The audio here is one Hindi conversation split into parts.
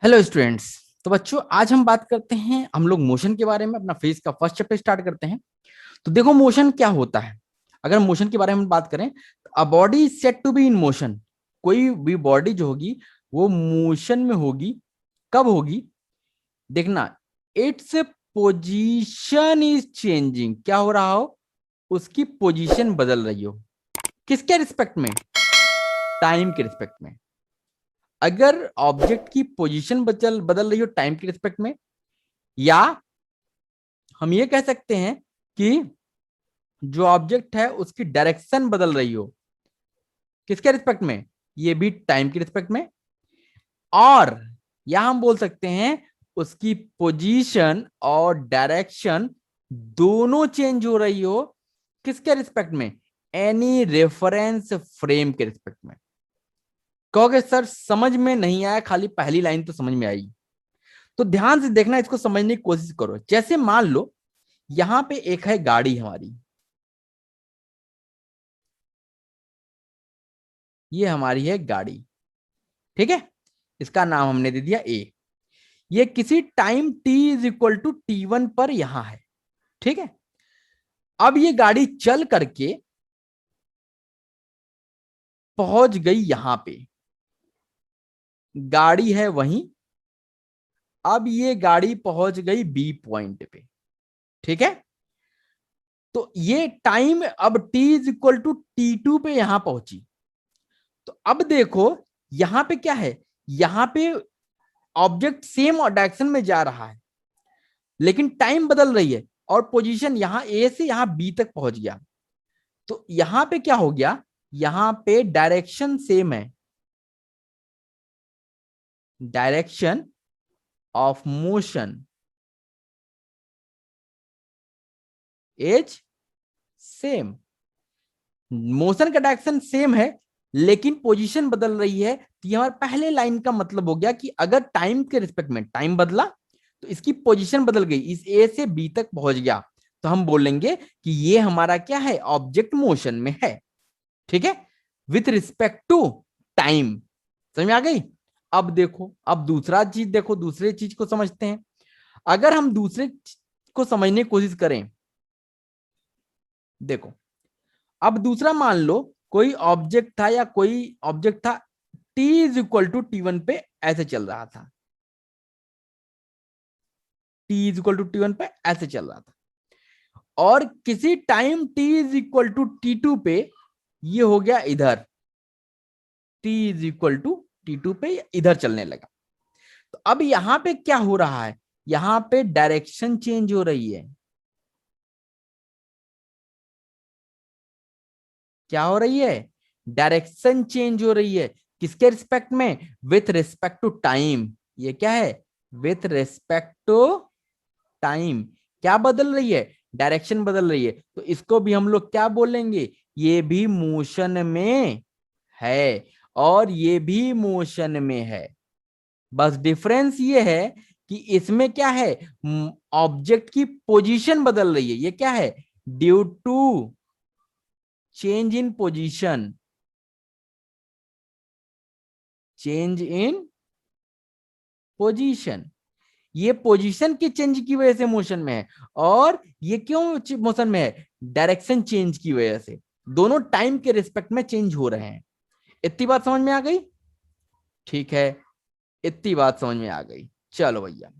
Hello students. तो बच्चों आज हम बात करते हैं हम लोग मोशन के बारे में। अपना फिजिक्स का फर्स्ट चैप्टर स्टार्ट करते हैं। तो देखो मोशन क्या होता है। अगर मोशन के बारे में बात करें तो a body is said to be in motion. कोई भी बॉडी जो होगी वो मोशन में होगी। कब होगी? देखना, इट्स पोजीशन इज चेंजिंग। क्या हो रहा हो? उसकी पोजीशन बदल रही हो। किसके रिस्पेक्ट में? टाइम के रिस्पेक्ट में। अगर ऑब्जेक्ट की पोजीशन बदल बदल रही हो टाइम के रिस्पेक्ट में, या हम ये कह सकते हैं कि जो ऑब्जेक्ट है उसकी डायरेक्शन बदल रही हो। किसके रिस्पेक्ट में? ये भी टाइम के रिस्पेक्ट में। और या हम बोल सकते हैं उसकी पोजीशन और डायरेक्शन दोनों चेंज हो रही हो। किसके रिस्पेक्ट में? एनी रेफरेंस फ्रेम के रिस्पेक्ट में। कहोगे सर समझ में नहीं आया, खाली पहली लाइन तो समझ में आई। तो ध्यान से देखना, इसको समझने की कोशिश करो। जैसे मान लो यहां पे एक है गाड़ी हमारी, ये हमारी है गाड़ी। ठीक है, इसका नाम हमने दे दिया ए। ये किसी time t is equal to T1 पर यहां है। ठीक है, अब ये गाड़ी चल करके पहुंच गई यहां पे। गाड़ी है वहीं। अब ये गाड़ी पहुंच गई बी पॉइंट पे। ठीक है, तो ये टाइम अब t is equal to T2 पे यहां पहुंची। तो अब देखो यहां पे क्या है, यहां पे ऑब्जेक्ट सेम डायरेक्शन में जा रहा है लेकिन टाइम बदल रही है और पोजीशन यहां ए से यहां बी तक पहुंच गया। तो यहां पे क्या हो गया, यहां पे डायरेक्शन सेम है। Direction of motion is same. Motion का डायरेक्शन सेम है लेकिन पोजीशन बदल रही है। तो ये हमारे पहले लाइन का मतलब हो गया कि अगर टाइम के रिस्पेक्ट में टाइम बदला तो इसकी पोजीशन बदल गई, इस ए से बी तक पहुंच गया। तो हम बोलेंगे कि ये हमारा क्या है, ऑब्जेक्ट मोशन में है। ठीक है, विथ रिस्पेक्ट टू टाइम। समझ में आ गई? अब देखो, अब दूसरा चीज देखो, दूसरे चीज को समझते हैं। अगर हम दूसरे को समझने की कोशिश करें, देखो अब दूसरा मान लो कोई ऑब्जेक्ट था, या कोई ऑब्जेक्ट था t is equal to T1 पे ऐसे चल रहा था। t is equal to T1 पे ऐसे चल रहा था और किसी time t is equal to T2 पे ये हो गया इधर। t is equal to T2 पे इधर चलने लगा। तो अब यहां पे क्या हो रहा है, यहां पे डायरेक्शन चेंज हो रही है। क्या हो रही है? डायरेक्शन चेंज हो रही है। किसके रिस्पेक्ट में? With respect to time. ये क्या है? With respect to time. क्या बदल रही है? डायरेक्शन बदल रही है। तो इसको भी हम लोग क्या बोलेंगे, ये भी मोशन में है और ये भी मोशन में है। बस डिफरेंस ये है कि इसमें क्या है, ऑब्जेक्ट की पोजीशन बदल रही है। ये क्या है? Due to change in position. Change in position. ये पोजीशन की चेंज की वजह से मोशन में है। और ये क्यों मोशन में है? डायरेक्शन चेंज की वजह से। दोनों टाइम के रिस्पेक्ट में चेंज हो रहे हैं। इतनी बात समझ में आ गई? ठीक है, इतनी बात समझ में आ गई। चलो भैया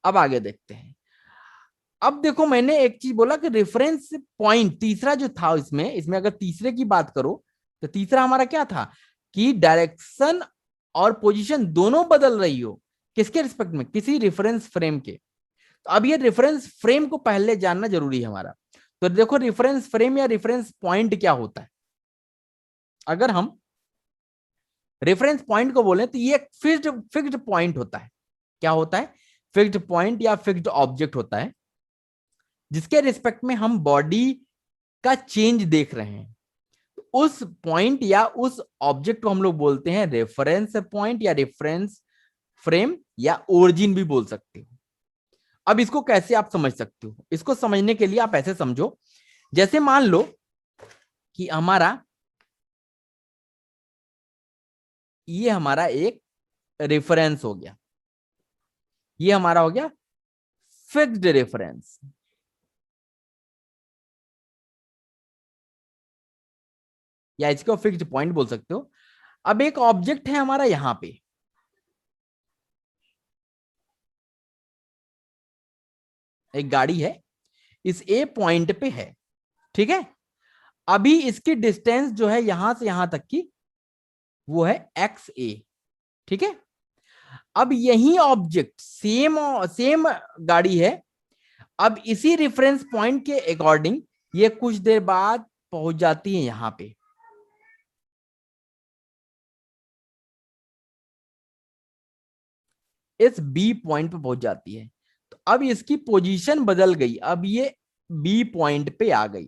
अब आगे देखते हैं। अब देखो मैंने एक चीज बोला कि रेफरेंस पॉइंट तीसरा जो था, इसमें इसमें अगर तीसरे की बात करो तो तीसरा हमारा क्या था कि डायरेक्शन और पोजीशन दोनों बदल रही हो। किसके रिस्पेक्ट में? किसी रेफरेंस फ्रेम के। तो अब ये रेफरेंस फ्रेम को पहले जानना जरूरी है हमारा। तो देखो रेफरेंस फ्रेम या रेफरेंस पॉइंट क्या होता है। अगर हम रेफरेंस पॉइंट को बोले तो ये एक फिक्स्ड फिक्स्ड पॉइंट होता है। क्या होता है? फिक्स्ड पॉइंट या फिक्स्ड ऑब्जेक्ट होता है जिसके रिस्पेक्ट में हम बॉडी का चेंज देख रहे हैं। तो उस पॉइंट या उस ऑब्जेक्ट को हम लोग बोलते हैं रेफरेंस पॉइंट या रेफरेंस फ्रेम या ओरिजिन भी बोल सकते हो। अब इसको कैसे आप समझ सकते हो? इसको समझने के लिए आप ऐसे समझो, जैसे मान लो कि ये हमारा एक रेफरेंस हो गया। ये हमारा हो गया फिक्स्ड रेफरेंस। या इसको फिक्स्ड पॉइंट बोल सकते हो। अब एक ऑब्जेक्ट है हमारा यहां पे, एक गाड़ी है, इस ए पॉइंट पे है, ठीक है। अभी इसकी डिस्टेंस जो है यहां से यहां तक की, वो है एक्स ए, ठीक है। अब यही ऑब्जेक्ट सेम सेम गाड़ी है, अब इसी रेफरेंस पॉइंट के अकॉर्डिंग ये कुछ देर बाद पहुंच जाती है यहां पे, इस बी पॉइंट पे पहुंच जाती है। तो अब इसकी पोजीशन बदल गई, अब ये बी पॉइंट पे आ गई।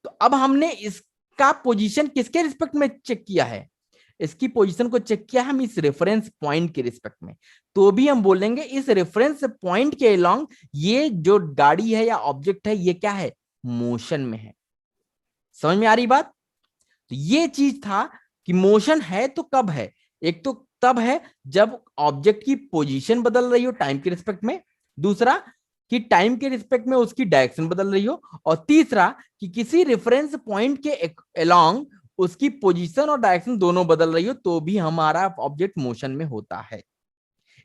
तो अब हमने इसका पोजीशन किसके रिस्पेक्ट में चेक किया है, इसकी पोजीशन को चेक किया हम इस रेफरेंस पॉइंट के रिस्पेक्ट में। तो भी हम बोलेंगे इस रेफरेंस पॉइंट के अलोंग ये जो गाड़ी है या ऑब्जेक्ट है ये क्या है, मोशन में है। समझ में आ रही बात। तो ये चीज था कि मोशन है तो कब है, एक तो तब है जब ऑब्जेक्ट की पोजीशन बदल रही हो टाइम के रिस्पेक्ट में, दूसरा कि टाइम के रिस्पेक्ट में उसकी डायरेक्शन बदल रही हो, और तीसरा कि किसी रेफरेंस पॉइंट के अलोंग उसकी पोजीशन और डायरेक्शन दोनों बदल रही हो, तो भी हमारा ऑब्जेक्ट मोशन में होता है।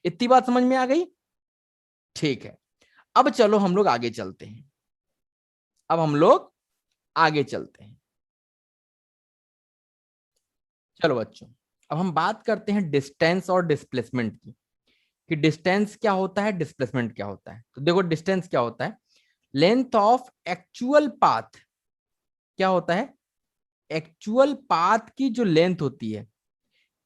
इतनी बात समझ में आ गई। ठीक है, अब चलो हम लोग आगे चलते हैं। अब हम लोग आगे चलते हैं। चलो बच्चों, अब हम बात करते हैं डिस्टेंस और डिस्प्लेसमेंट की, कि डिस्टेंस क्या होता है, डिस्प्लेसमेंट क्या होता है। तो देखो डिस्टेंस क्या होता है, लेंथ ऑफ एक्चुअल पाथ। क्या होता है, एक्चुअल पाथ की जो लेंथ होती है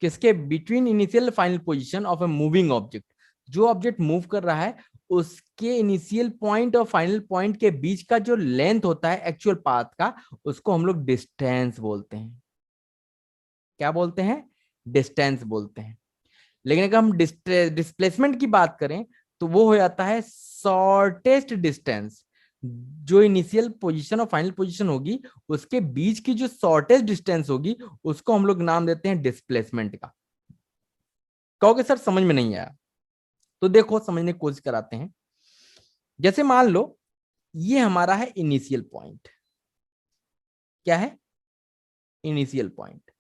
किसके, between initial final position of a moving object. जो ऑब्जेक्ट मूव कर रहा है उसके इनिशियल पॉइंट और फाइनल पॉइंट के बीच का जो लेंथ होता है एक्चुअल पाथ का, उसको हम लोग डिस्टेंस बोलते हैं। क्या बोलते हैं, डिस्टेंस बोलते हैं। लेकिन अगर हम डिस्प्लेसमेंट की बात करें तो वो हो जाता है शॉर्टेस्ट डिस्टेंस। जो इनिशियल पोजीशन और फाइनल पोजीशन होगी उसके बीच की जो शॉर्टेस्ट डिस्टेंस होगी उसको हम लोग नाम देते हैं डिस्प्लेसमेंट का। कहोगे सर समझ में नहीं आया, तो देखो समझने की कोशिश कराते हैं। जैसे मान लो ये हमारा है इनिशियल पॉइंट। क्या है, इनिशियल पॉइंट,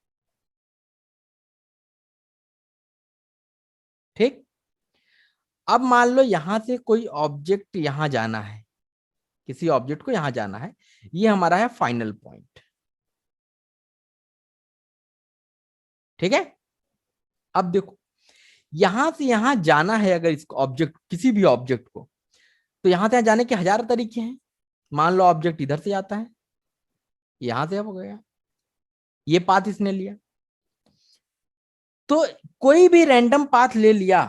ठीक। अब मान लो यहां से कोई ऑब्जेक्ट यहां जाना है, किसी ऑब्जेक्ट को यहां जाना है, ये हमारा है फाइनल पॉइंट, ठीक है। अब देखो यहां से यहां जाना है, अगर इसको ऑब्जेक्ट, किसी भी ऑब्जेक्ट को, तो यहां से यहां जाने के हजार तरीके हैं। मान लो ऑब्जेक्ट इधर से जाता है, यहां से हो गया, ये पाथ इसने लिया, तो कोई भी रैंडम पाथ ले लिया,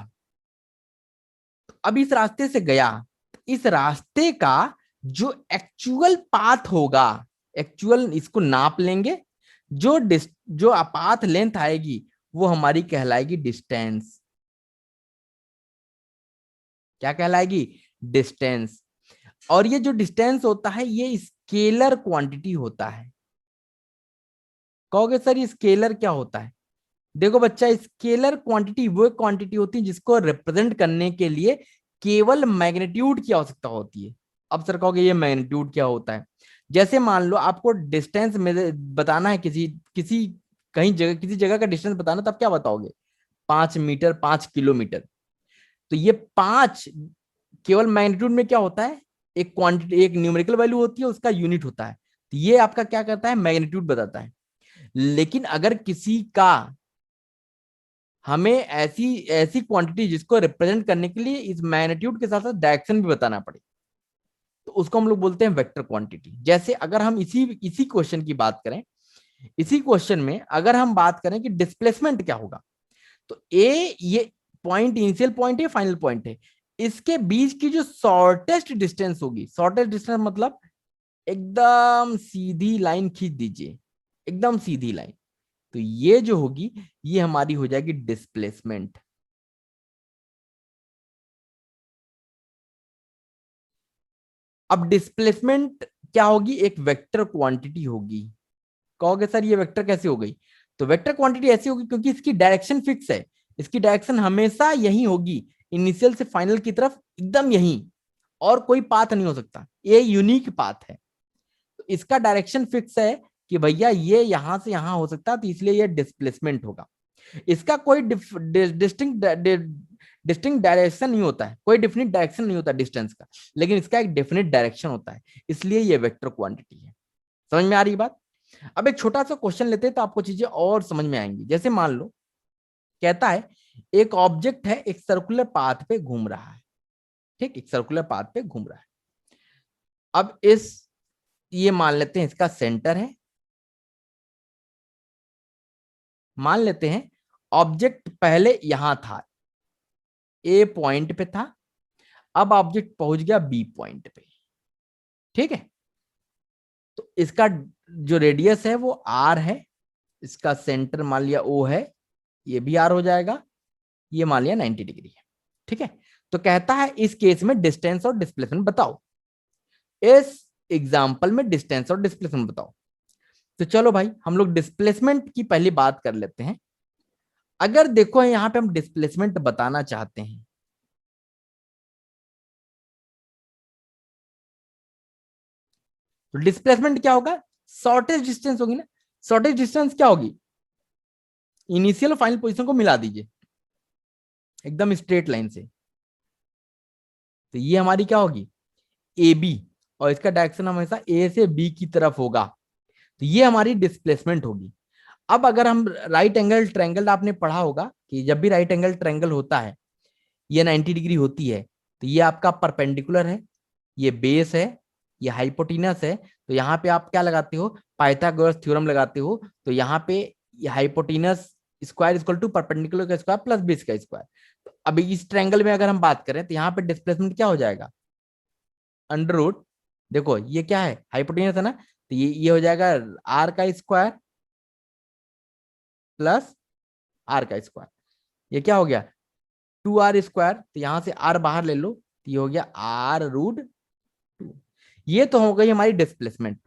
अब इस रास्ते से गया, इस रास्ते का जो एक्चुअल पाथ होगा, एक्चुअल इसको नाप लेंगे, जो पाथ लेंथ आएगी वो हमारी कहलाएगी डिस्टेंस। क्या कहलाएगी, डिस्टेंस। और ये जो डिस्टेंस होता है ये स्केलर क्वांटिटी होता है। कहोगे सर ये स्केलर क्या होता है। देखो बच्चा, स्केलर क्वांटिटी वो क्वांटिटी होती है जिसको रिप्रेजेंट करने के लिए केवल मैग्नीट्यूड की आवश्यकता होती है। अब सर कहोगे ये मैग्नीट्यूड क्या होता है। जैसे मान लो आपको डिस्टेंस में बताना है, किसी किसी कहीं जगह, किसी जगह का डिस्टेंस बताना, तब क्या बताओगे, 5 मीटर, 5 किलोमीटर। तो ये 5 केवल मैग्नीट्यूड में क्या होता है, एक क्वांटिटी, एक न्यूमेरिकल वैल्यू होती है, उसका यूनिट होता है। तो ये आपका क्या करता है, मैग्नीट्यूड बताता है। लेकिन अगर किसी का, हमें ऐसी ऐसी क्वांटिटी जिसको रिप्रेजेंट करने के लिए इस मैग्नीट्यूड के साथ साथ डायरेक्शन भी बताना पड़े, तो उसको हम लोग बोलते हैं वेक्टर क्वांटिटी। जैसे अगर हम इसी इसी क्वेश्चन की बात करें, इसी क्वेश्चन में अगर हम बात करें कि डिस्प्लेसमेंट क्या होगा, तो ए ये पॉइंट इनिशियल पॉइंट है, फाइनल पॉइंट है, इसके बीच की जो शॉर्टेस्ट डिस्टेंस होगी, शॉर्टेस्ट डिस्टेंस मतलब एकदम सीधी लाइन खींच दीजिए, एकदम सीधी लाइन, तो ये जो होगी ये हमारी हो जाएगी डिस्प्लेसमेंट। अब डिस्प्लेसमेंट क्या होगी, एक वेक्टर क्वांटिटी होगी। कहोगे सर ये वेक्टर कैसे हो गई, तो वेक्टर क्वांटिटी ऐसी होगी क्योंकि इसकी डायरेक्शन फिक्स है, इसकी डायरेक्शन हमेशा यही होगी, इनिशियल से फाइनल की तरफ एकदम यही, और कोई पाथ नहीं हो सकता, ये यूनिक पाथ है। तो इसका डायरेक्शन फिक्स है कि भैया ये यहां से यहां हो सकता है, तो इसलिए ये डिस्प्लेसमेंट होगा। इसका कोई डिस्टिंक्ट डायरेक्शन नहीं होता है, कोई डेफिनेट डायरेक्शन नहीं होता डिस्टेंस का, लेकिन इसका एक डेफिनेट डायरेक्शन होता है, इसलिए ये वेक्टर क्वांटिटी है। समझ में आ रही बात? अब एक छोटा सा क्वेश्चन लेते हैं तो आपको चीजें और समझ में आएंगी। जैसे मान लो कहता है एक ऑब्जेक्ट है, एक सर्कुलर पाथ पे घूम रहा है, ठीक, एक सर्कुलर पाथ पे घूम रहा है। अब ये मान लेते हैं इसका सेंटर है, मान लेते हैं ऑब्जेक्ट पहले यहां था, ए पॉइंट पे था, अब ऑब्जेक्ट पहुंच गया बी पॉइंट पे, ठीक है। तो इसका जो रेडियस है वो आर है, इसका सेंटर मान लिया ओ है, ये भी आर हो जाएगा, ये मान लिया 90 डिग्री है, ठीक है। तो कहता है इस केस में डिस्टेंस और डिस्प्लेसमेंट बताओ, इस एग्जांपल में डिस्टेंस और डिस्प्लेसमेंट बताओ। तो चलो भाई हम लोग डिस्प्लेसमेंट की पहली बात कर लेते हैं। अगर देखो यहां पे हम डिस्प्लेसमेंट बताना चाहते हैं, तो डिस्प्लेसमेंट क्या होगा, शॉर्टेस्ट डिस्टेंस होगी ना। शॉर्टेस्ट डिस्टेंस क्या होगी, इनिशियल और फाइनल पोजीशन को मिला दीजिए एकदम स्ट्रेट लाइन से, तो ये हमारी क्या होगी ए बी, और इसका डायरेक्शन हमेशा ए से बी की तरफ होगा, तो ये हमारी डिस्प्लेसमेंट होगी। अब अगर हम राइट एंगल ट्रायंगल, आपने पढ़ा होगा कि जब भी राइट एंगल ट्रायंगल होता है ये 90 डिग्री होती है, तो ये आपका परपेंडिकुलर है, ये बेस है, ये हाइपोटेनस है, तो यहाँ पे आप क्या लगाते हो, पाइथागोरस थ्योरम लगाते हो, तो यहाँ पे ये hypotenuse square equal to perpendicular का स्क्वायर प्लस बेस का स्क्वायर। तो अभी इस ट्रायंगल में अगर हम बात करें तो यहाँ पे डिस्प्लेसमेंट क्या हो जाएगा, अंडर रूट, देखो ये क्या है हाइपोटेनस है ना, तो ये हो जाएगा आर का स्क्वायर प्लस आर का स्क्वायर, ये क्या हो गया 2r स्क्वायर, तो यहां से r बाहर ले लो, तो ये हो गया r√2। ये तो हो गई हमारी डिस्प्लेसमेंट।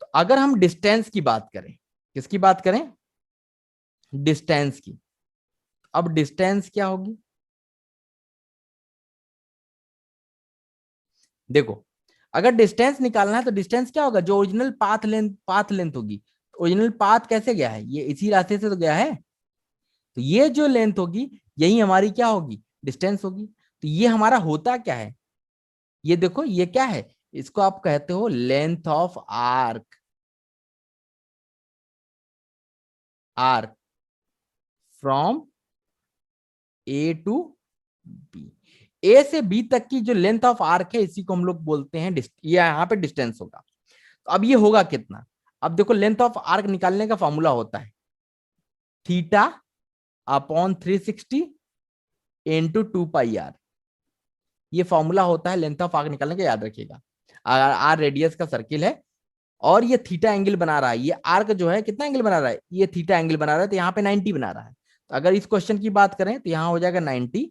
तो अगर हम डिस्टेंस की बात करें, किसकी बात करें, डिस्टेंस की। अब डिस्टेंस क्या होगी, देखो अगर डिस्टेंस निकालना है तो डिस्टेंस क्या होगा, जो ओरिजिनल पाथ लेंथ होगी। ओरिजिनल पाथ कैसे गया है, ये इसी रास्ते से तो गया है, तो ये जो लेंथ होगी यही हमारी क्या होगी, डिस्टेंस होगी। तो ये हमारा होता क्या है, ये देखो ये क्या है, इसको आप कहते हो length of arc, arc from A to B, A से बी तक की जो लेंथ ऑफ आर्क है इसी को हम लोग बोलते हैं ये यहाँ पे डिस्टेंस होगा। तो अब ये होगा कितना, अब देखो लेंथ ऑफ आर्क निकालने का फॉर्मूला होता है theta upon 360 into 2 pi R, ये फॉर्मूला होता है लेंथ ऑफ आर्क निकालने का, याद रखिएगा। अगर आर रेडियस का सर्किल है और ये थीटा एंगल बना रहा है, ये आर्क जो है कितना एंगल बना रहा है, ये थीटा एंगल बना रहा है, तो यहाँ पे 90 बना रहा है। तो अगर इस क्वेश्चन की बात करें तो यहाँ हो जाएगा 90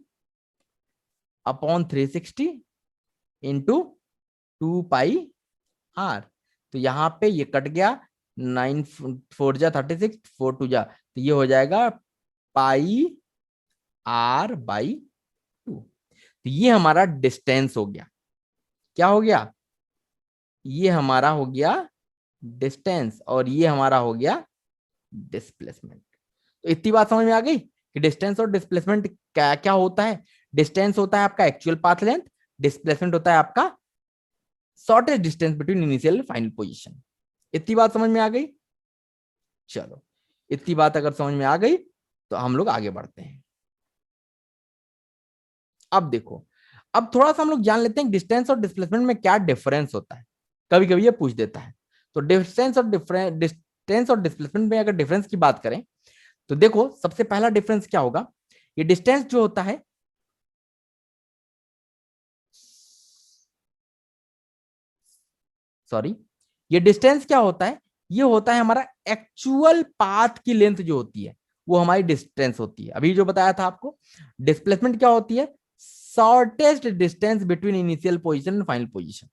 अपॉन 360 इंटू 2 पाई आर, तो यहाँ पे ये कट गया, 9 4 जा 36, 4 2 जा, तो ये हो जाएगा πr/2। तो ये हमारा डिस्टेंस हो गया, क्या हो गया, ये हमारा हो गया डिस्टेंस, और ये हमारा हो गया डिस्प्लेसमेंट। तो इतनी बात समझ में आ गई कि डिस्टेंस और डिस्प्लेसमेंट क्या क्या होता है। डिस्टेंस होता है आपका एक्चुअल पाथ लेंथ, डिस्प्लेसमेंट होता है आपका shortest distance between initial and final position. इतनी बात समझ में आ गई, चलो इतनी बात अगर समझ में आ गई तो हम लोग आगे बढ़ते हैं। अब देखो, अब थोड़ा सा हम लोग जान लेते हैं डिस्टेंस और डिस्प्लेसमेंट में क्या डिफरेंस होता है, कभी कभी ये पूछ देता है। तो डिस्टेंस और डिस्प्लेसमेंट में अगर डिफरेंस की बात करें तो देखो सबसे पहला डिफरेंस क्या होगा, ये डिस्टेंस जो होता है, सॉरी, ये डिस्टेंस क्या होता है, ये होता है हमारा एक्चुअल पाथ की लेंथ जो होती है वो हमारी डिस्टेंस होती है। अभी जो बताया था आपको, डिस्प्लेसमेंट क्या होती है, shortest distance between initial position and final position,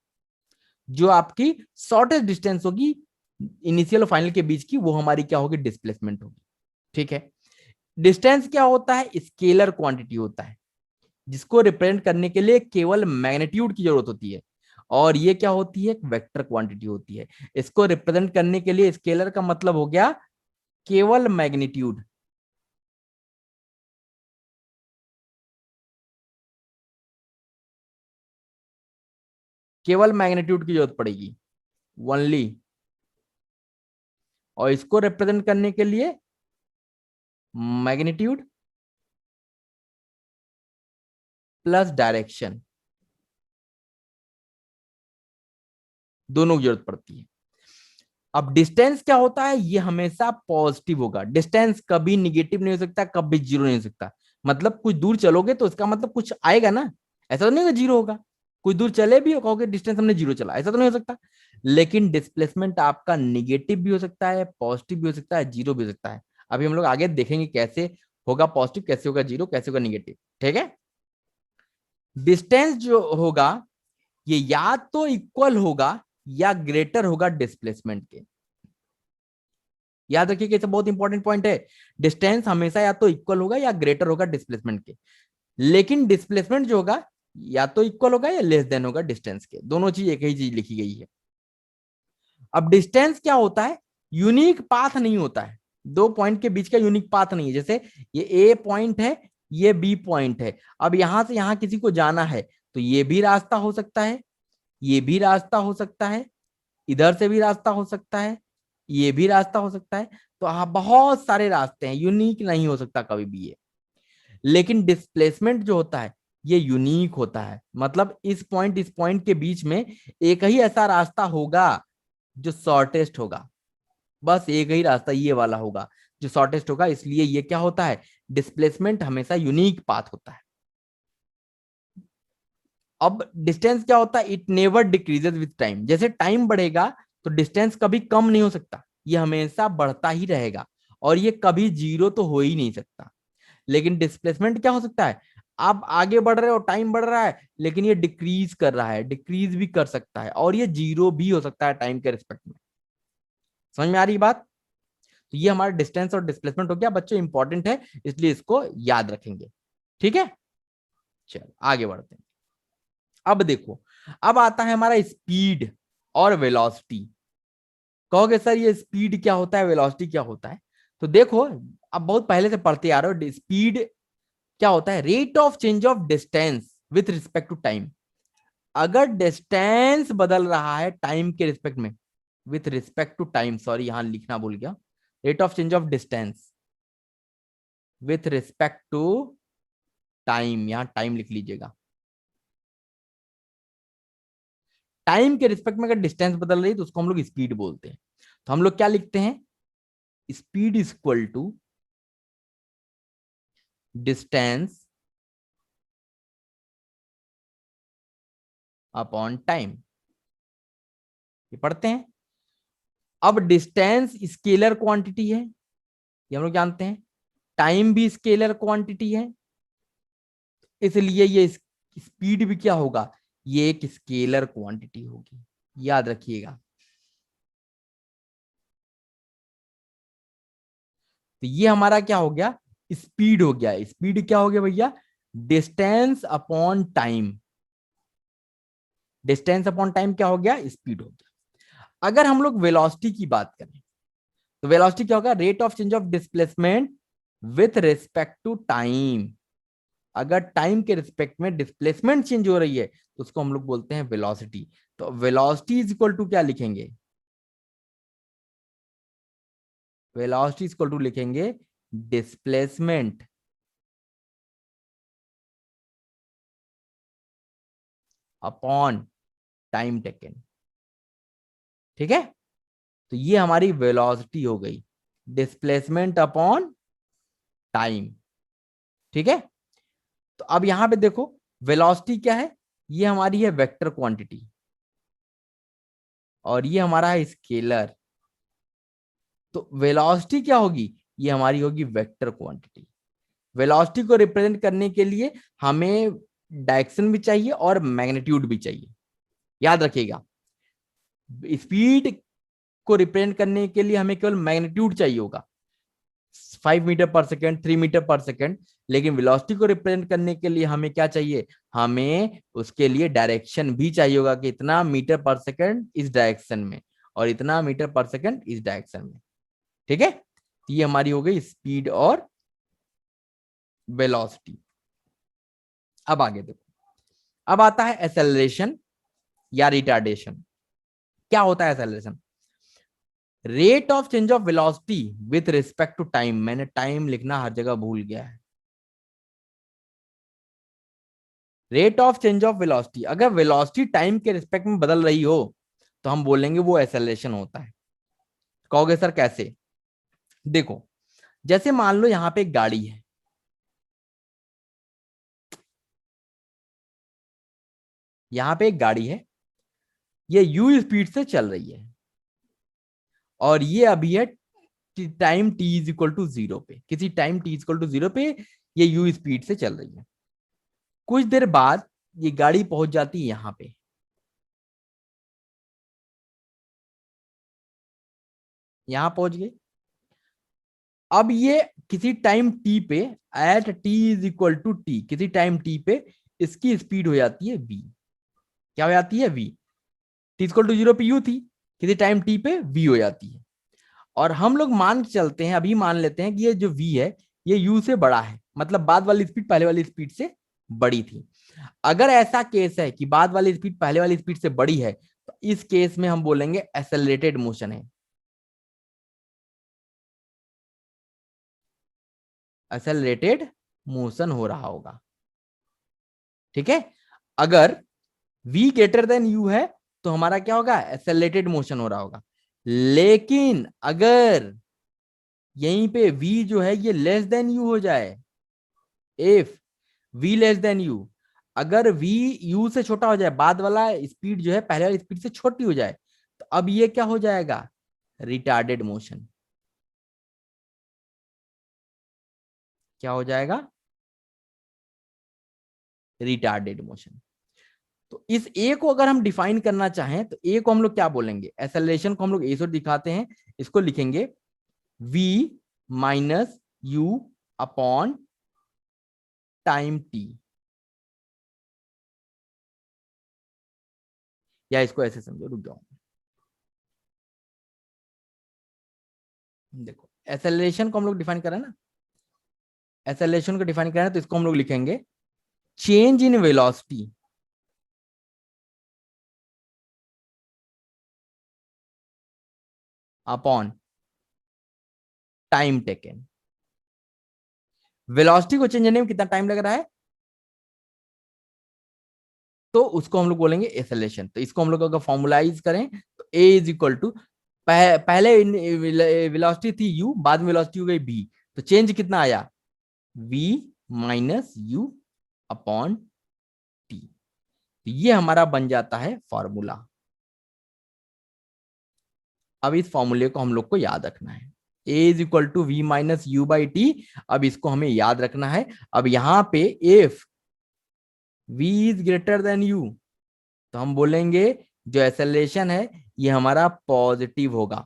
जो आपकी शॉर्टेस्ट डिस्टेंस होगी इनिशियल और फाइनल के बीच की, वो हमारी क्या होगी, डिस्प्लेसमेंट होगी, ठीक है। डिस्टेंस क्या होता है, स्केलर क्वांटिटी होता है, जिसको रिप्रेजेंट करने के लिए केवल मैग्नीट्यूड की जरूरत होती है, और ये क्या होती है, एक वेक्टर क्वांटिटी होती है। इसको रिप्रेजेंट करने के लिए स्केलर का मतलब हो गया केवल मैग्नीट्यूड। केवल मैग्नीट्यूड की जरूरत पड़ेगी, ओनली। और इसको रिप्रेजेंट करने के लिए मैग्नीट्यूड प्लस डायरेक्शन, दोनों की जरूरत पड़ती है। अब डिस्टेंस क्या होता है, ये हमेशा पॉजिटिव होगा। डिस्टेंस कभी निगेटिव नहीं हो सकता, कभी जीरो नहीं हो सकता। मतलब कुछ दूर चलोगे तो इसका मतलब कुछ आएगा ना, ऐसा तो नहीं होगा जीरो होगा। कुछ दूर चले भी हो, कहोगे डिस्टेंस हमने जीरो चला, ऐसा तो नहीं हो सकता। लेकिन डिस्प्लेसमेंट आपका निगेटिव भी हो सकता है, पॉजिटिव भी हो सकता है, जीरो भी हो सकता है। अभी हम लोग आगे देखेंगे कैसे होगा पॉजिटिव, कैसे होगा जीरो, कैसे होगा निगेटिव। ठीक है। डिस्टेंस जो होगा ये या तो इक्वल होगा या ग्रेटर होगा डिस्प्लेसमेंट के। याद रखिए कि ये बहुत इंपॉर्टेंट पॉइंट है। डिस्टेंस हमेशा या तो इक्वल होगा या ग्रेटर होगा डिस्प्लेसमेंट के। लेकिन डिस्प्लेसमेंट जो होगा या तो इक्वल होगा या लेस देन होगा डिस्टेंस के, दोनों चीज एक ही चीज लिखी गई है। अब डिस्टेंस क्या होता है, यूनिक पाथ नहीं होता है। दो पॉइंट के बीच का यूनिक पाथ नहीं है। जैसे ये ए पॉइंट है, ये बी पॉइंट है। अब यहां से यहां किसी को जाना है तो ये भी रास्ता हो सकता है, ये भी रास्ता हो सकता है, इधर से भी रास्ता हो सकता है, ये भी रास्ता हो सकता है। तो हाँ, बहुत सारे रास्ते हैं, यूनिक नहीं हो सकता कभी भी ये। लेकिन डिस्प्लेसमेंट जो होता है ये यूनिक होता है। मतलब इस पॉइंट के बीच में एक ही ऐसा रास्ता होगा जो शॉर्टेस्ट होगा। बस एक ही रास्ता ये वाला होगा जो शॉर्टेस्ट होगा। इसलिए ये क्या होता है, डिस्प्लेसमेंट हमेशा यूनिक पाथ होता है। अब डिस्टेंस क्या होता है, it never decreases with time. जैसे टाइम बढ़ेगा तो डिस्टेंस कभी कम नहीं हो सकता, ये हमेशा बढ़ता ही रहेगा। और ये कभी जीरो तो हो ही नहीं सकता। लेकिन डिस्प्लेसमेंट क्या हो सकता है, आप आगे बढ़ रहे हो, टाइम बढ़ रहा है, लेकिन ये डिक्रीज कर रहा है, डिक्रीज भी कर सकता है, और ये जीरो भी हो सकता है टाइम के रिस्पेक्ट में। समझ में आ रही बात। तो ये हमारा डिस्टेंस और डिस्प्लेसमेंट हो गया बच्चों, इंपॉर्टेंट है, इसलिए इसको याद रखेंगे। ठीक है, चलो आगे बढ़ते हैं। अब देखो, अब आता है हमारा स्पीड और वेलोसिटी। कहोगे सर ये स्पीड क्या होता है, वेलोसिटी क्या होता है। तो देखो, अब बहुत पहले से पढ़ते आ रहे हो, स्पीड क्या होता है, rate of change of distance with respect to time. अगर डिस्टेंस बदल रहा है टाइम के रिस्पेक्ट में, with respect to time, sorry यहां लिखना भूल गया, rate of change of distance with respect to time, यहां टाइम लिख लीजिएगा। टाइम के रिस्पेक्ट में अगर डिस्टेंस बदल रही है तो उसको हम लोग स्पीड बोलते हैं। तो हम लोग क्या लिखते हैं, speed is equal to distance upon time, ये पढ़ते हैं। अब डिस्टेंस स्केलर क्वांटिटी है, ये हम लोग जानते हैं। टाइम भी स्केलर क्वांटिटी है, इसलिए ये स्पीड भी क्या होगा, ये एक स्केलर क्वांटिटी होगी, याद रखिएगा। तो ये हमारा क्या हो गया, स्पीड हो गया। स्पीड क्या हो गया भैया, distance upon time. Distance upon time क्या हो गया, स्पीड हो गया। अगर हम लोग वेलोसिटी की बात करें तो वेलोसिटी क्या होगा, rate of change of displacement with respect to time. अगर टाइम के रिस्पेक्ट में डिस्प्लेसमेंट चेंज हो रही है तो उसको हम लोग बोलते हैं वेलोसिटी। तो वेलोसिटी इज इक्वल टू क्या लिखेंगे, वेलोसिटी इज इक्वल टू लिखेंगे डिस्प्लेसमेंट अपॉन टाइम टेकन। ठीक है, तो ये हमारी वेलोसिटी हो गई, डिस्प्लेसमेंट अपॉन टाइम। ठीक है, तो अब यहां पे देखो, वेलोसिटी क्या है, ये हमारी है वेक्टर क्वांटिटी, और ये हमारा है स्केलर। तो वेलोसिटी क्या होगी, ये हमारी होगी वेक्टर क्वांटिटी। वेलोसिटी को रिप्रेजेंट करने के लिए हमें डायरेक्शन भी चाहिए और मैग्नीट्यूड भी चाहिए, याद रखिएगा। स्पीड को रिप्रेजेंट करने के लिए हमें केवल मैग्नीट्यूड चाहिए होगा, 5 मीटर पर सेकेंड, 3 मीटर पर सेकेंड, लेकिन वेलोसिटी को रिप्रेजेंट करने के लिए हमें क्या चाहिए, हमें उसके लिए डायरेक्शन भी चाहिए होगा कि इतना मीटर पर सेकेंड इस डायरेक्शन में और इतना मीटर पर सेकेंड इस डायरेक्शन में। ठीक है, ये हमारी हो गई स्पीड और वेलोसिटी। अब आगे देखो, अब आता है एक्सेलरेशन या रिटार्डेशन। क्या होता है acceleration? Rate of change of velocity with respect to time. मैंने टाइम लिखना हर जगह भूल गया है। Rate of change of velocity, अगर वेलोसिटी टाइम के रिस्पेक्ट में बदल रही हो तो हम बोलेंगे वो एक्सेलरेशन होता है। कहोगे सर कैसे? देखो, जैसे मान लो यहां पे एक गाड़ी है, यहां पे एक गाड़ी है, ये यू स्पीड से चल रही है और ये अभी है time T is equal to zero पे, किसी time T is equal to zero पे ये यू स्पीड से चल रही है। कुछ देर बाद ये गाड़ी पहुंच जाती है यहां पे, यहां पहुंच गई। अब ये किसी टाइम टी पे, at T is equal to T, किसी टाइम टी पे इसकी स्पीड हो जाती है वी। क्या हो जाती है? V. T equal to zero पे यू थी, किसी टाइम टी पे वी हो जाती है। और हम लोग मान के चलते हैं, अभी मान लेते हैं कि ये जो वी है ये यू से बड़ा है, मतलब बाद वाली स्पीड पहले वाली स्पीड से बड़ी थी। अगर ऐसा केस है कि बाद वाली स्पीड पहले वाली स्पीड से बड़ी है तो इस केस में हम बोलेंगे एक्सेलरेटेड मोशन है। एक्सेलरेटेड मोशन हो रहा होगा। ठीक है, अगर v ग्रेटर देन u है तो हमारा क्या होगा? एक्सेलरेटेड मोशन हो रहा होगा। लेकिन अगर यहीं पे v जो है ये लेस देन u हो जाए, if v less than u, अगर v u से छोटा हो जाए, बाद वाला स्पीड जो है पहले वाली स्पीड से छोटी हो जाए, तो अब ये क्या हो जाएगा? Retarded motion. क्या हो जाएगा? Retarded motion. तो इस ए को अगर हम डिफाइन करना चाहें तो ए को हम लोग क्या बोलेंगे? एक्सेलरेशन को हम लोग ए से दिखाते हैं, इसको लिखेंगे v minus you upon time T, या इसको ऐसे समझो, रुक जाओ। देखो, एक्सेलरेशन को हम लोग डिफाइन करें ना, एक्सेलरेशन को डिफाइन करें तो इसको हम लोग लिखेंगे change in velocity upon time taken. Velocity को चेंज होने में कितना टाइम लग रहा है तो उसको हम लोग बोलेंगे एक्सेलरेशन। तो इसको हम लोग अगर फॉर्मुलाइज करें तो ए इज इक्वल टू, पहले वेलोसिटी थी u, बाद में वेलोसिटी हो गई v, तो चेंज कितना आया? v minus you upon T. तो ये हमारा बन जाता है फॉर्मूला। अब इस फॉर्मूले को हम लोग को याद रखना है, A is equal to V minus U by T. अब इसको हमें याद रखना है। अब यहां पे if v is greater than u तो हम बोलेंगे जो एक्सेलरेशन है ये हमारा पॉजिटिव होगा,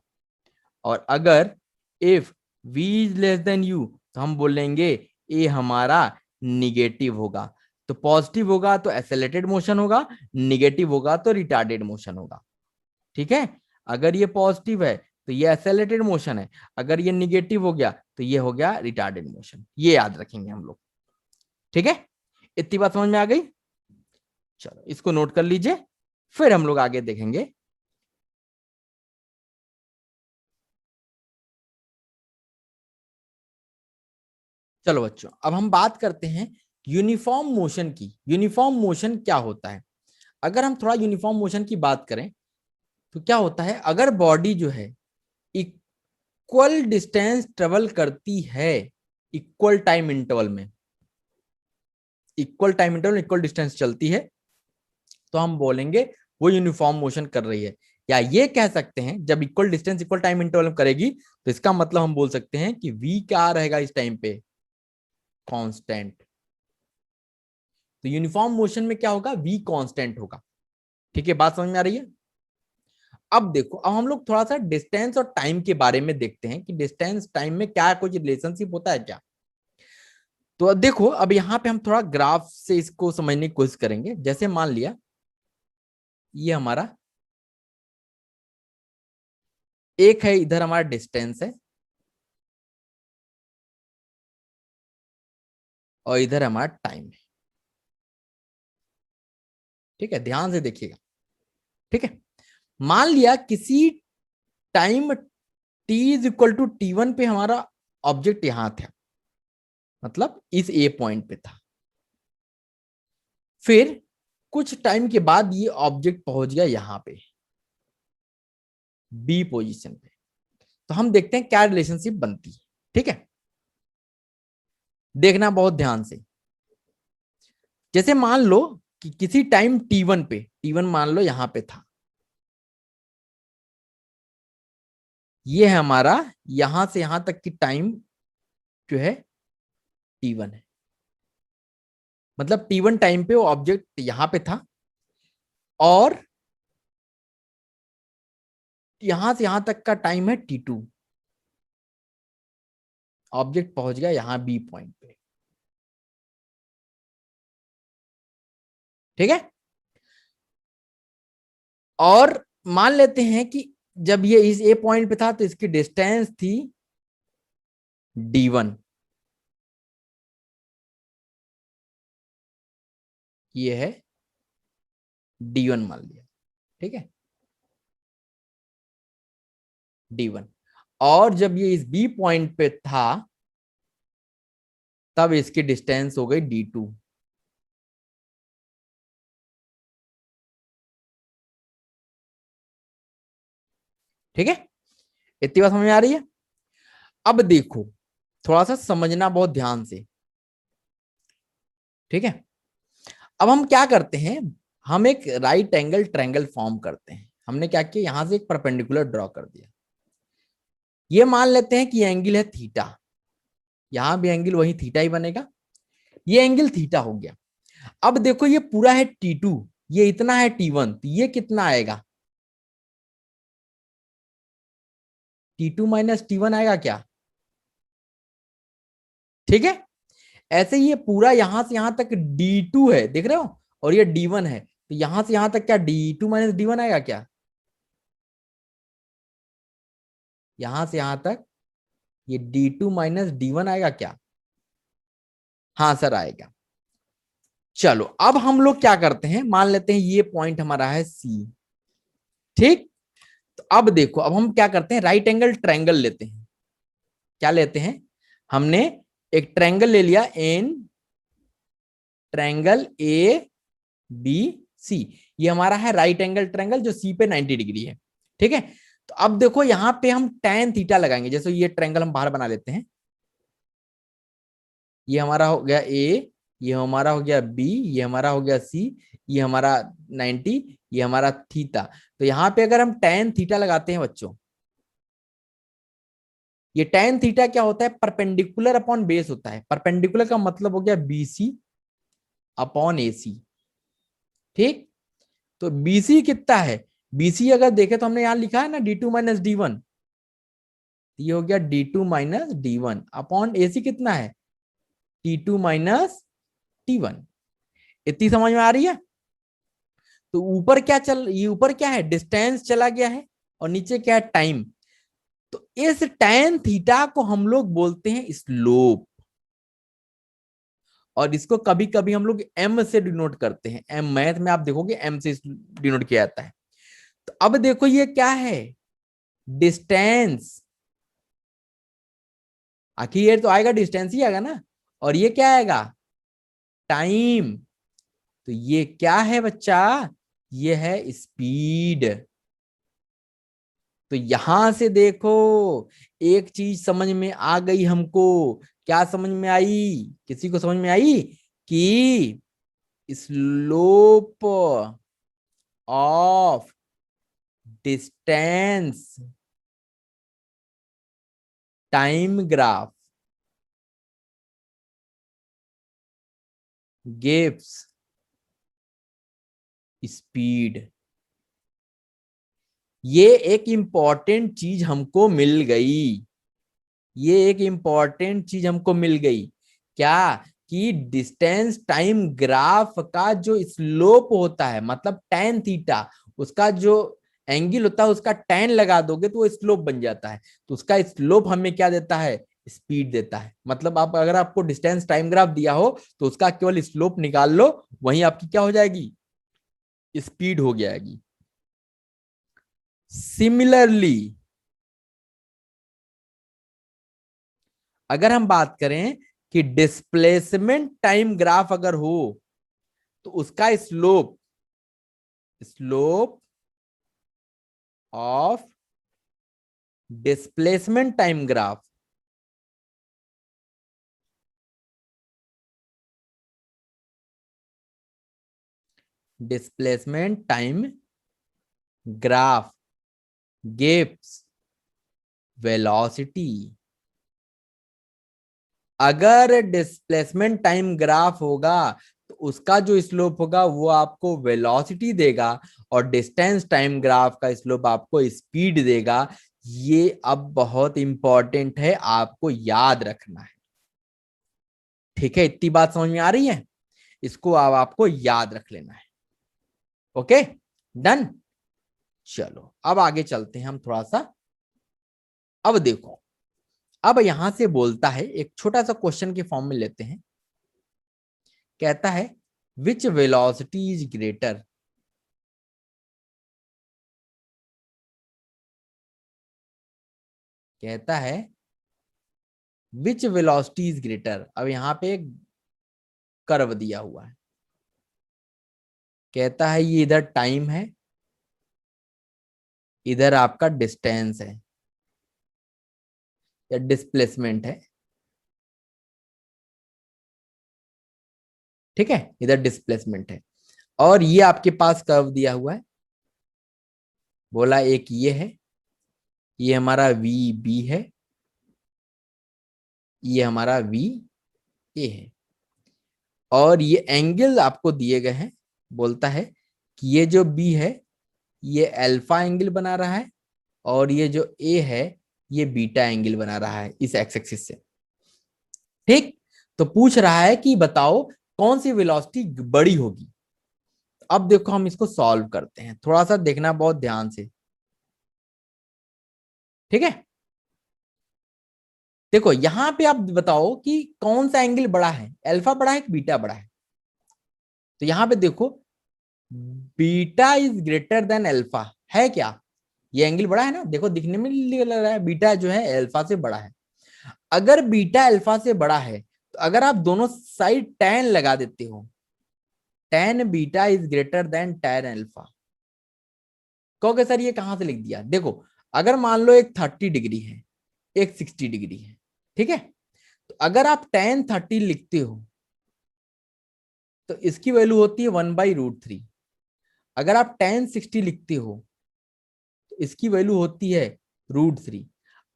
और अगर if v is less then u तो हम बोलेंगे ये हमारा निगेटिव होगा। तो पॉजिटिव होगा तो एक्सेलरेटेड मोशन होगा, निगेटिव होगा तो रिटार्डेड मोशन होगा। ठीक है, अगर ये पॉजिटिव है तो ये एक्सेलरेटेड मोशन है, अगर ये निगेटिव हो गया तो ये हो गया रिटार्डेड मोशन। ये याद रखेंगे हम लोग। ठीक है, इतनी बात समझ में आ गई? चलो इसको नोट कर लीजिए, फिर हम लोग आगे देखेंगे। चलो बच्चों, अब हम बात करते हैं यूनिफॉर्म मोशन की। यूनिफॉर्म मोशन क्या होता है? अगर हम थोड़ा यूनिफॉर्म मोशन की बात करें तो क्या होता है, अगर बॉडी जो है इक्वल डिस्टेंस ट्रेवल करती है इक्वल टाइम इंटरवल में, equal time interval equal distance चलती है, तो हम बोलेंगे वो यूनिफॉर्म मोशन कर रही है। या ये कह सकते हैं जब equal distance equal time interval में करेगी तो इसका मतलब हम बोल सकते हैं कि v क्या रहेगा इस टाइम पे? कांस्टेंट। तो यूनिफॉर्म मोशन में क्या होगा? v कांस्टेंट होगा। ठीक है, बात समझ में आ रही है? अब देखो, अब हम लोग थोड़ा सा डिस्टेंस और टाइम के बारे में देखते हैं कि डिस्टेंस टाइम में क्या कुछ रिलेशनशिप होता है क्या। तो अब देखो, अब यहाँ पे हम थोड़ा ग्राफ से इसको समझने की कोशिश करेंगे। जैसे मान लिया ये हमारा एक है, इधर हमारा डिस्टेंस है और इधर हमारा टाइम है। ठीक है, ध्यान से देखिएगा। ठीक है, मान लिया किसी टाइम t = t1 पे हमारा ऑब्जेक्ट यहां था, मतलब इस ए पॉइंट पे था। फिर कुछ टाइम के बाद ये ऑब्जेक्ट पहुंच गया यहां पे बी पोजीशन पे। तो हम देखते हैं क्या रिलेशनशिप बनती है। ठीक है, देखना बहुत ध्यान से। जैसे मान लो कि किसी टाइम t1 पे, t1 मान लो यहां पे था, ये है हमारा यहां से यहां तक की टाइम जो है t1 है। मतलब t1 टाइम पे वो ऑब्जेक्ट यहां पे था और यहां से यहां तक का टाइम है t2। ऑब्जेक्ट पहुंच गया यहां बी पॉइंट पे। ठीक है, और मान लेते हैं कि जब ये इस ए पॉइंट पे था तो इसकी डिस्टेंस थी d1। ये है d1 मान लिया। ठीक है, d1। और जब ये इस बी पॉइंट पे था तब इसकी डिस्टेंस हो गई d2। ठीक है, इतनी बात समझ में आ रही है। अब देखो, थोड़ा सा समझना बहुत ध्यान से। ठीक है, अब हम क्या करते हैं, हम एक राइट एंगल ट्रायंगल फॉर्म करते हैं। हमने क्या किया, यहां से एक परपेंडिकुलर ड्रॉ कर दिया। ये मान लेते हैं कि ये एंगल है थीटा, यहां भी एंगल वही थीटा ही बनेगा। ये एंगल थीटा हो गया। अब देखो ये पूरा है T2, ये इतना है T1, तो ये कितना आएगा, T2 - T1 आएगा क्या। ठीक है, ऐसे ही ये पूरा यहां से यहां तक D2 है, देख रहे हो, और ये D1 है, तो यहां से यहां तक क्या D2 - D1 आएगा क्या। यहां से यहां तक ये D2 - D1 आएगा क्या। हाँ सर आएगा। चलो अब हम लोग क्या करते हैं, मान लेते हैं ये पॉइंट हमारा है C। ठीक, तो अब देखो, अब हम क्या करते हैं, राइट एंगल ट्रायंगल लेते हैं। क्या लेते हैं, हमने एक ट्रायंगल ले लिया एन, ट्रायंगल ए बी सी। ये हमारा है राइट एंगल ट्रायंगल जो सी पे 90 डिग्री है। ठीक है, तो अब देखो यहां पे हम tan थीटा लगाएंगे। जैसे ये ट्रायंगल हम बाहर बना लेते हैं, ये हमारा हो गया ए, ये हमारा हो गया बी, ये हमारा हो गया सी, ये हमारा 90, ये हमारा थीटा। तो यहां पे अगर हम tan थीटा लगाते हैं बच्चों, ये tan थीटा क्या होता है, परपेंडिकुलर अपॉन बेस होता है। परपेंडिकुलर का मतलब हो गया बीसी अपॉन एसी। ठीक, तो बीसी कितना है, बीसी अगर देखे तो हमने यहां लिखा है ना D2 - D1, ये हो गया D2 - D1 अपॉन एसी कितना है T2 - T1। इतनी समझ में आ रही है। तो ऊपर क्या चल, ये ऊपर क्या है, डिस्टेंस चला गया है, और नीचे क्या है, टाइम। तो इस tan थीटा को हम लोग बोलते हैं स्लोप, और इसको कभी कभी हम लोग m से डिनोट करते हैं। m मैथ में आप देखोगे m से डिनोट किया जाता है। तो अब देखो ये क्या है, डिस्टेंस। आखिर ये तो आएगा, डिस्टेंस ही आएगा ना, और ये क्या आएगा, टाइम। तो ये क्या है बच्चा, ये है स्पीड। तो यहां से देखो एक चीज समझ में आ गई हमको। क्या समझ में आई, किसी को समझ में आई, कि slope of distance time graph gives speed. ये एक इंपॉर्टेंट चीज हमको मिल गई, ये एक इंपॉर्टेंट चीज हमको मिल गई। क्या? कि डिस्टेंस टाइम ग्राफ का जो स्लोप होता है, मतलब tan थीटा, उसका जो एंगल होता है उसका tan लगा दोगे तो वो स्लोप बन जाता है। तो उसका स्लोप हमें क्या देता है? स्पीड देता है। मतलब आप, अगर आपको डिस्टेंस टाइम ग्राफ दिया हो तो उसका केवल स्लोप निकाल लो, वहीं आपकी क्या हो जाएगी? स्पीड हो जाएगी। सिमिलरली अगर हम बात करें कि डिस्प्लेसमेंट टाइम ग्राफ अगर हो तो उसका slope, slope of displacement time graph, displacement time graph gives velocity. अगर डिस्प्लेसमेंट टाइम ग्राफ होगा तो उसका जो स्लोप होगा वो आपको वेलोसिटी देगा, और डिस्टेंस टाइम ग्राफ का स्लोप आपको स्पीड देगा। ये अब बहुत इंपॉर्टेंट है, आपको याद रखना है। ठीक है, इतनी बात समझ में आ रही है? इसको अब आपको याद रख लेना है। Okay, done. चलो अब आगे चलते हैं हम थोड़ा सा। अब देखो, अब यहां से बोलता है, एक छोटा सा क्वेश्चन के फॉर्म में लेते हैं। कहता है विच वेलोसिटी इज ग्रेटर, कहता है विच वेलोसिटी इज ग्रेटर। अब यहां पे एक कर्व दिया हुआ है, कहता है ये इधर टाइम है, इधर आपका डिस्टेंस है या डिस्प्लेसमेंट है। ठीक है, इधर डिस्प्लेसमेंट है, और ये आपके पास कर्व दिया हुआ है। बोला एक ये है, ये हमारा वी बी है, ये हमारा वी ए है, और ये एंगल आपको दिए गए हैं। बोलता है कि ये जो बी है ये अल्फा एंगल बना रहा है, और ये जो ए है ये बीटा एंगल बना रहा है इस एक्स एक्सिस से। ठीक, तो पूछ रहा है कि बताओ कौन सी वेलोसिटी बड़ी होगी। अब देखो हम इसको सॉल्व करते हैं, थोड़ा सा देखना बहुत ध्यान से। ठीक है, देखो यहां पे आप बताओ कि कौन सा एंगल बड़ा है, अल्फा बड़ा है कि बीटा बड़ा है। तो यहां पे देखो, beta is greater then alpha है क्या? ये एंगल बड़ा है ना, देखो दिखने में लग रहा है बीटा जो है अल्फा से बड़ा है। अगर बीटा अल्फा से बड़ा है तो अगर आप दोनों साइड tan लगा देते हो, tan beta is greater then tan alpha, कहोगे सर ये कहां से लिख दिया? देखो, अगर मान लो एक 30 डिग्री है, एक 60 डिग्री है, ठीक है, तो अगर आप tan 30 लिखते हो तो इसकी वैल्यू होती है 1/√3। अगर आप tan 60 लिखते हो तो इसकी वैल्यू होती है √3।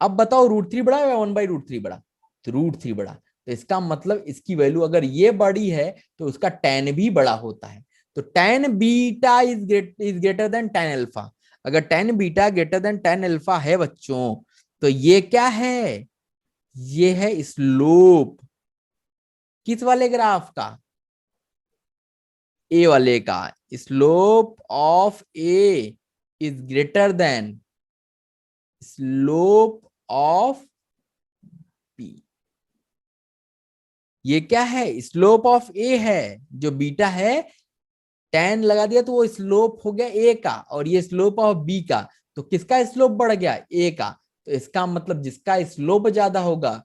अब बताओ √3 बड़ा या 1/√3 बड़ा? तो √3 बड़ा। तो इसका मतलब इसकी वैल्यू अगर ये बड़ी है तो उसका tan भी बड़ा होता है। तो tan beta is greater then tan alpha. अगर tan beta greater than tan alpha है बच्चों, तो ये क्या है? ये है स्लोप। किस वाले ग्राफ का? ए वाले का। Slope of A is greater than slope of B. ये क्या है? स्लोप ऑफ ए है, जो बीटा है, tan लगा दिया तो वो स्लोप हो गया ए का, और ये स्लोप ऑफ बी का। तो किसका स्लोप बढ़ गया? ए का। तो इसका मतलब जिसका स्लोप ज्यादा होगा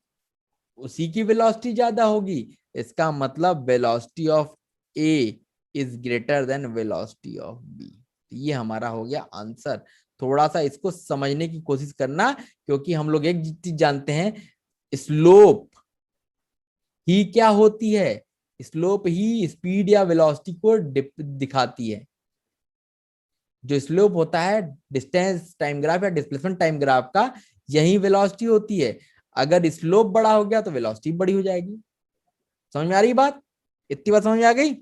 उसी की वेलोसिटी ज्यादा होगी। इसका मतलब velocity of A is greater than velocity of B. ये हमारा हो गया आंसर। थोड़ा सा इसको समझने की कोशिश करना, क्योंकि हम लोग एक चीज जानते हैं, स्लोप ही क्या होती है? स्लोप ही स्पीड या वेलोसिटी को दिखाती है। जो स्लोप होता है डिस्टेंस टाइम ग्राफ या डिस्प्लेसमेंट टाइम ग्राफ का, यही वेलोसिटी होती है। अगर स्लोप बड़ा हो गया तो वेलोसिटी बड़ी हो जाएगी। समझ में आ रही बात? इतनी बात समझ में आ गई?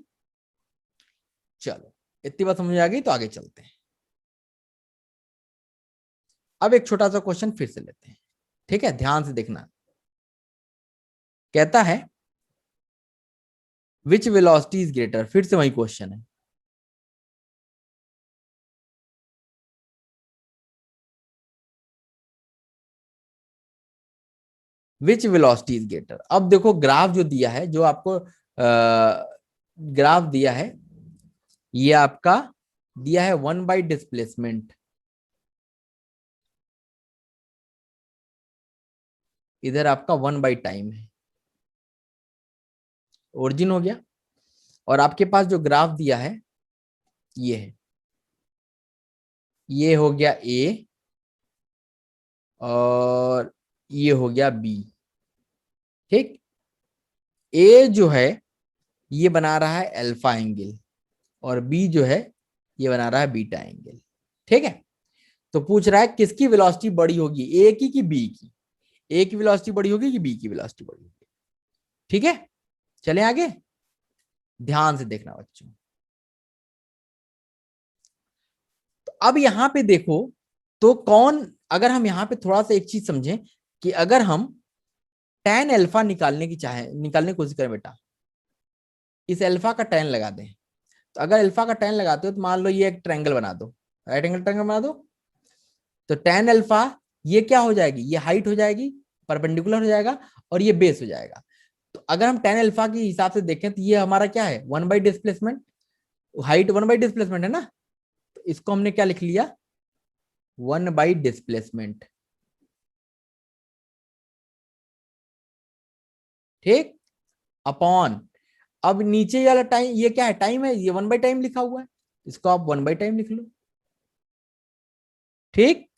चलो, इतनी बात समझ में आ गई तो आगे चलते हैं। अब एक छोटा सा क्वेश्चन फिर से लेते हैं, ठीक है, ध्यान से देखना। कहता है विच वेलोसिटी इज ग्रेटर, फिर से वही क्वेश्चन है। विच वेलोसिटी इज ग्रेटर। अब देखो ग्राफ जो दिया है, जो आपको ग्राफ दिया है, ये आपका दिया है 1 by डिस्प्लेसमेंट, इधर आपका 1 by टाइम है, ओरिजिन हो गया। और आपके पास जो ग्राफ दिया है ये है, ये हो गया ए और ये हो गया बी, ठीक। ए जो है ये बना रहा है अल्फा एंगल, और बी जो है ये बना रहा है बीटा एंगल, ठीक है। तो पूछ रहा है किसकी वेलोसिटी बड़ी होगी, ए की कि बी की। ए की वेलोसिटी बड़ी होगी कि बी की वेलोसिटी बड़ी होगी, ठीक है। चलें आगे, ध्यान से देखना बच्चों। तो अब यहां पे देखो, तो कौन, अगर हम यहां पे थोड़ा सा एक चीज समझें कि अगर हम tan अल्फा निकालने की कोशिश करें बेटा, इस अल्फा का tan लगा दें। तो अगर अल्फा का tan लगाते हो तो मान लो ये एक ट्रायंगल बना दो, राइट एंगल ट्रायंगल बना दो। तो tan अल्फा ये क्या हो जाएगी, ये हाइट हो जाएगी, परपेंडिकुलर हो जाएगा, और ये बेस हो जाएगा। तो अगर हम tan अल्फा के हिसाब से देखें तो ये हमारा क्या है, 1 by displacement, height 1 by displacement है ना। तो इसको हमने क्या लिख लिया, 1 by डिस्प्लेसमेंट, ठीक, अपॉन, अब नीचे वाला टाइम ये क्या है, टाइम है, ये 1 by टाइम लिखा हुआ है, इसको आप 1 by टाइम लिख लो, ठीक।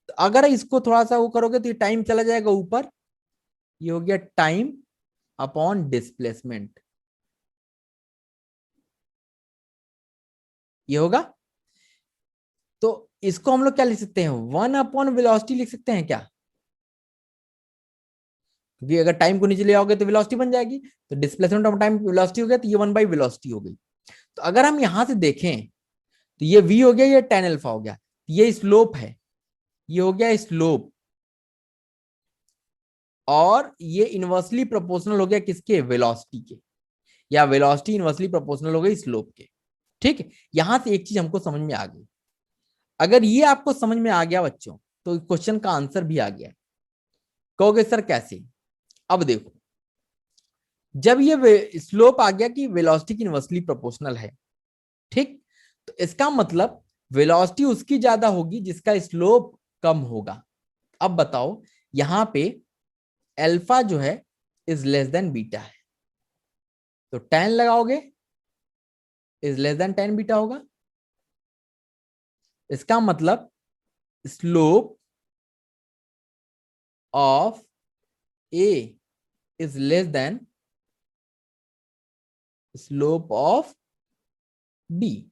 तो अगर इसको थोड़ा सा वो करोगे तो ये टाइम चला जाएगा ऊपर, ये हो गया टाइम अपॉन डिस्प्लेसमेंट, ये होगा। तो इसको हम लोग क्या लिख सकते हैं, 1 अपॉन वेलोसिटी लिख सकते हैं क्या, क्योंकि अगर टाइम को नीचे ले आओगे तो वेलोसिटी बन जाएगी। तो डिस्प्लेसमेंट ऑफ टाइम वेलोसिटी हो गया, तो ये 1 by वेलोसिटी हो गई। तो अगर हम यहां से देखें तो ये v हो गया, ये tan अल्फा हो गया, ये स्लोप है, ये हो गया स्लोप, और ये इनवर्सली प्रोपोर्शनल हो गया किसके, वेलोसिटी के, या वेलोसिटी इनवर्सली प्रोपोर्शनल हो गई स्लोप के, ठीक है। यहां से एक चीज हमको समझ में आ गई, अगर ये आपको समझ में आ गया बच्चों, तो क्वेश्चन का आंसर भी आ गया। कहोगे सर कैसे, अब देखो, जब ये स्लोप आ गया कि वेलोसिटी की इनवर्सली प्रोपोर्शनल है, ठीक, तो इसका मतलब वेलोसिटी उसकी ज्यादा होगी जिसका स्लोप कम होगा। अब बताओ, यहां पे अल्फा जो है इज लेस देन बीटा है, तो tan लगाओगे is less than tan beta होगा। इसका मतलब slope of A is less than slope of B.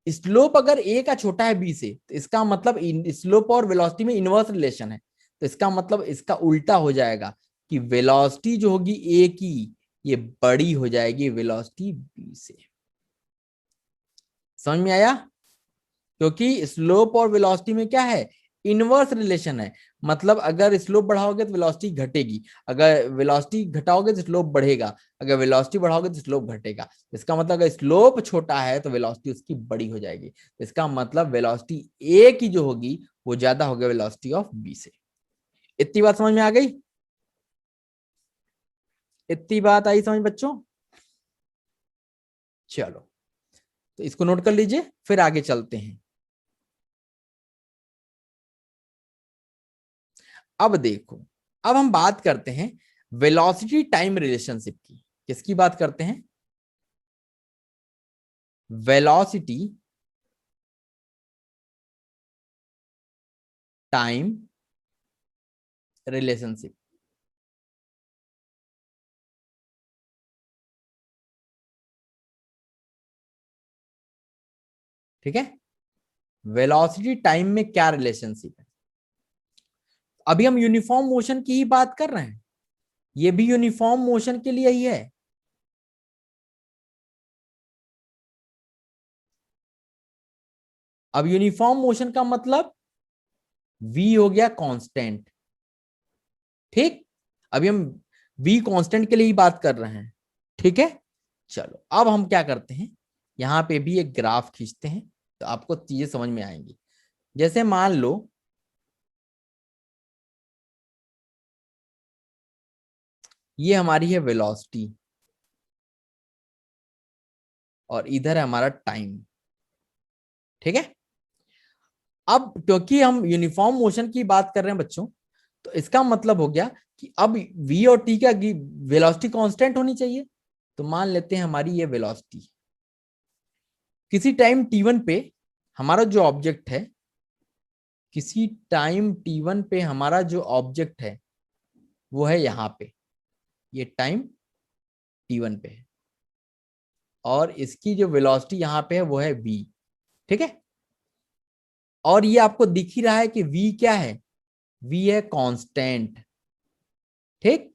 Slope अगर ए का छोटा है बी से, तो इसका मतलब स्लोप और वेलोसिटी में इनवर्स रिलेशन है, तो इसका मतलब इसका उल्टा हो जाएगा कि वेलोसिटी जो होगी ए की, ये बड़ी हो जाएगी वेलोसिटी बी से। समझ में आया, क्योंकि स्लोप और वेलोसिटी में क्या है, इनवर्स रिलेशन है। मतलब अगर स्लोप बढ़ाओगे तो वेलोसिटी घटेगी, अगर वेलोसिटी घटाओगे तो स्लोप बढ़ेगा, अगर वेलोसिटी बढ़ाओगे तो स्लोप घटेगा। इसका मतलब अगर स्लोप छोटा है तो वेलोसिटी उसकी बड़ी हो जाएगी, इसका मतलब वेलोसिटी ए की जो होगी वो ज्यादा होगी वेलोसिटी ऑफ बी से। इतनी बात समझ में आ गई, इतनी बात आई समझ बच्चों। चलो, तो इसको नोट कर लीजिए, फिर आगे चलते हैं। अब देखो, अब हम बात करते हैं वेलोसिटी टाइम रिलेशनशिप की। किसकी बात करते हैं, वेलोसिटी टाइम रिलेशनशिप, ठीक है। वेलोसिटी टाइम में क्या रिलेशनशिप है, अभी हम यूनिफॉर्म मोशन की ही बात कर रहे हैं, ये भी यूनिफॉर्म मोशन के लिए ही है। अब यूनिफॉर्म मोशन का मतलब v हो गया कांस्टेंट। ठीक, अभी हम v कांस्टेंट के लिए ही बात कर रहे हैं। ठीक है, चलो अब हम क्या करते हैं, यहां पे भी एक ग्राफ खींचते हैं तो आपको चीजें समझ में आएंगी। जैसे मान लो ये हमारी है वेलोसिटी और इधर है हमारा टाइम। ठीक है, अब क्योंकि हम यूनिफॉर्म मोशन की बात कर रहे हैं बच्चों, तो इसका मतलब हो गया कि अब v और t का वेलोसिटी कांस्टेंट होनी चाहिए। तो मान लेते हैं हमारी ये वेलोसिटी, किसी टाइम t1 पे हमारा जो ऑब्जेक्ट है, किसी टाइम t1 पे हमारा जो ऑब्जेक्ट है वो है यहाँ पे, ये टाइम t1 पे है और इसकी जो वेलोसिटी यहाँ पे है वो है v। ठीक है, और ये आपको दिख ही रहा है कि v क्या है, v है कांस्टेंट। ठीक,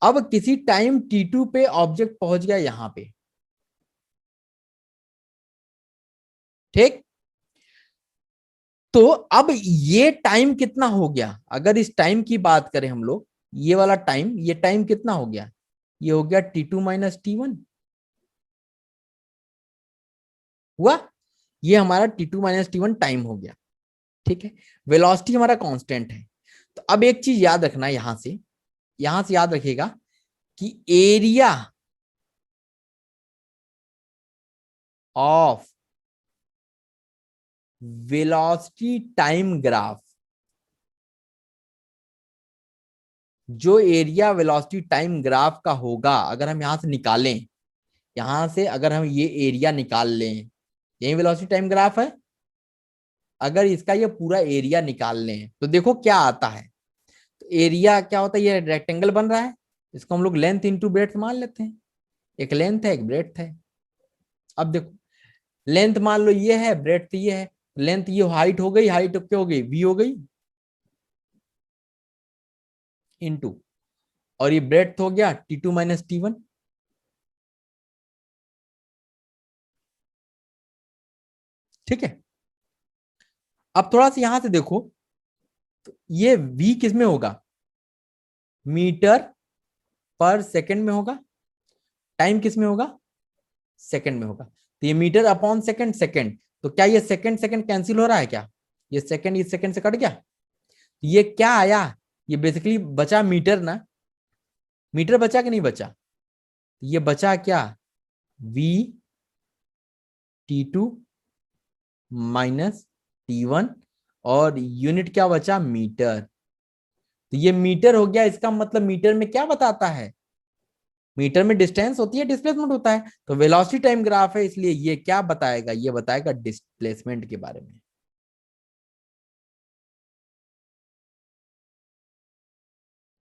अब किसी टाइम t2 पे ऑब्जेक्ट पहुंच गया यहां पे। ठीक, तो अब ये टाइम कितना हो गया, अगर इस टाइम की बात करें हम लोग, ये वाला टाइम, ये टाइम कितना हो गया, ये हो गया t2 माइनस t1 हुआ, ये हमारा t2 माइनस t1 टाइम हो गया। ठीक है, वेलोसिटी हमारा कांस्टेंट है। तो अब एक चीज याद रखना, यहां से याद रखिएगा कि area of velocity time graph, जो एरिया वेलोसिटी टाइम ग्राफ का होगा, अगर हम यहां से निकालें, यहां से अगर हम ये एरिया निकाल लें, यही वेलोसिटी टाइम ग्राफ है, अगर इसका ये पूरा एरिया निकाल लें तो देखो क्या आता है। तो एरिया क्या होता है, ये रेक्टेंगल बन रहा है, इसको हम लोग लेंथ इंटू ब्रेड्थ मान लेते हैं, एक लेंथ है एक ब्रेड्थ है। अब देखो, लेंथ मान लो ये है, ब्रेड्थ ये है, लेंथ ये हाइट हो गई, हाइट क्या हो गई, वी हो गई इंटू, और ये ब्रेड्थ हो गया t2 माइनस t1। ठीक है, अब थोड़ा सा यहां से देखो, तो ये v किस में होगा, मीटर पर सेकंड में होगा, टाइम किस में होगा, सेकंड में होगा। तो ये मीटर अपॉन सेकंड, सेकंड, तो क्या ये सेकंड सेकंड कैंसिल हो रहा है क्या, ये सेकंड इस सेकंड से कट गया, तो ये क्या आया, ये बेसिकली बचा मीटर ना, मीटर बचा कि नहीं बचा, तो ये बचा क्या, v t2 माइनस t1, और यूनिट क्या बचा, मीटर। तो ये मीटर हो गया, इसका मतलब मीटर में क्या बताता है, मीटर में डिस्टेंस होती है, डिस्प्लेसमेंट होता है, तो वेलोसिटी टाइम ग्राफ है, इसलिए ये क्या बताएगा, ये बताएगा डिस्प्लेसमेंट के बारे में।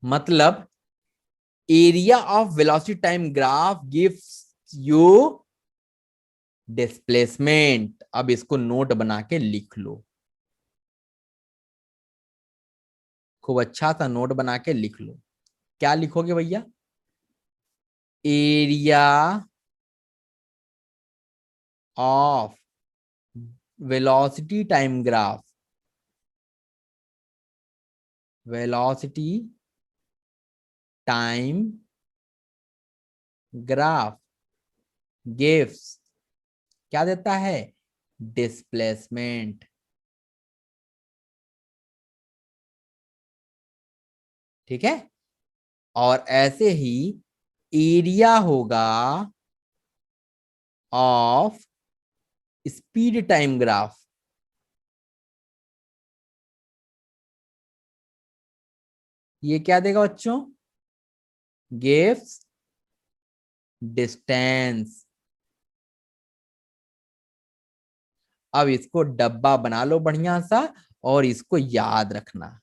मतलब area of velocity time graph gives you displacement. अब इसको नोट बना के लिख लो, खूब अच्छा सा नोट बना के लिख लो। क्या लिखोगे भैया, area of velocity time graph, velocity time graph gives, क्या देता है, डिस्प्लेसमेंट। ठीक है, और ऐसे ही एरिया होगा ऑफ स्पीड टाइम ग्राफ, ये क्या देगा बच्चों, गिव्स डिस्टेंस। अब इसको डब्बा बना लो बढ़िया सा, और इसको याद रखना,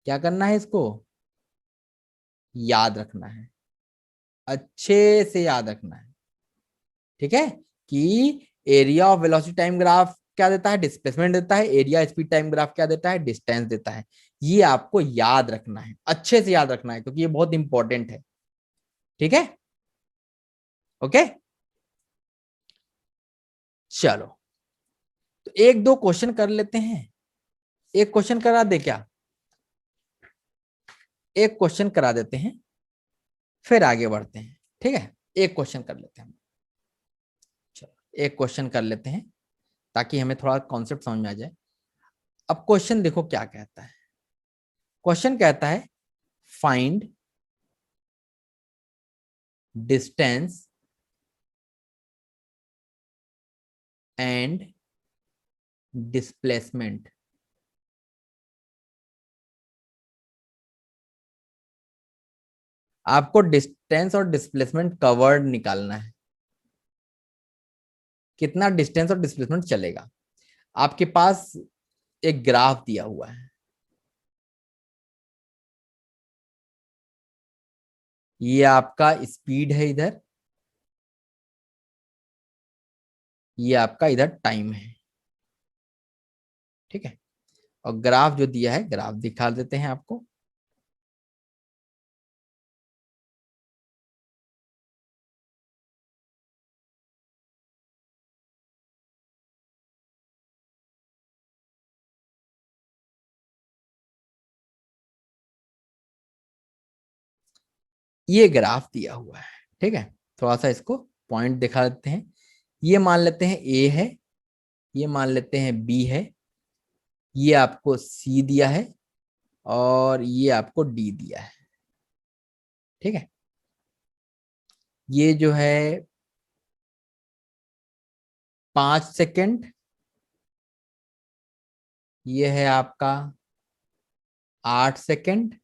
क्या करना है, इसको याद रखना है, अच्छे से याद रखना है। ठीक है, कि area of velocity time graph क्या देता है, डिस्प्लेसमेंट देता है, एरिया स्पीड टाइम ग्राफ क्या देता है, डिस्टेंस देता है। ये आपको याद रखना है, अच्छे से याद रखना है, क्योंकि ये बहुत इंपॉर्टेंट है। ठीक है, ओके, चलो, तो एक दो क्वेश्चन कर लेते हैं, एक क्वेश्चन करा दे क्या, एक क्वेश्चन करा देते हैं फिर आगे बढ़ते हैं, ठीक है। एक क्वेश्चन कर लेते हैं, चलो एक क्वेश्चन कर लेते हैं ताकि हमें थोड़ा कॉन्सेप्ट समझ में आ जाए। अब क्वेश्चन देखो क्या कहता है, क्वेश्चन कहता है फाइंड डिस्टेंस एंड डिस्प्लेसमेंट। आपको डिस्टेंस और डिस्प्लेसमेंट कवर्ड निकालना है, कितना डिस्टेंस और डिस्प्लेसमेंट चलेगा। आपके पास एक ग्राफ दिया हुआ है, ये आपका स्पीड है इधर, ये आपका इधर टाइम है, ठीक है। और ग्राफ जो दिया है, ग्राफ दिखा देते हैं आपको। ये ग्राफ दिया हुआ है, ठीक है। थोड़ा सा इसको पॉइंट दिखा देते हैं। ये मान लेते हैं ए है, ये मान लेते हैं बी है, ये आपको सी दिया है और ये आपको डी दिया है, ठीक है। ये जो है 5 सेकेंड, ये है आपका 8 सेकेंड,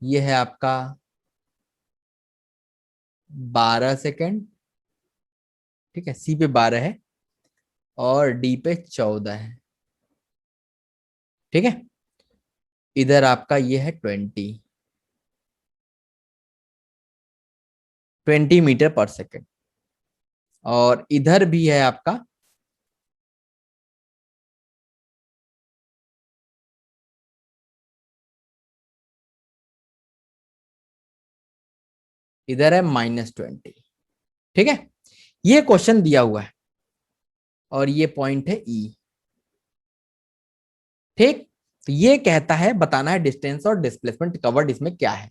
ये है आपका 12 सेकेंड, ठीक है। सी पे 12 है और डी पे 14 है, ठीक है। इधर आपका ये है 20 मीटर पर सेकेंड और इधर भी है आपका इधर है -20, ठीक है। ये क्वेश्चन दिया हुआ है और ये पॉइंट है ई, ठीक। तो ये कहता है बताना है डिस्टेंस और डिस्प्लेसमेंट कवर्ड इसमें क्या है।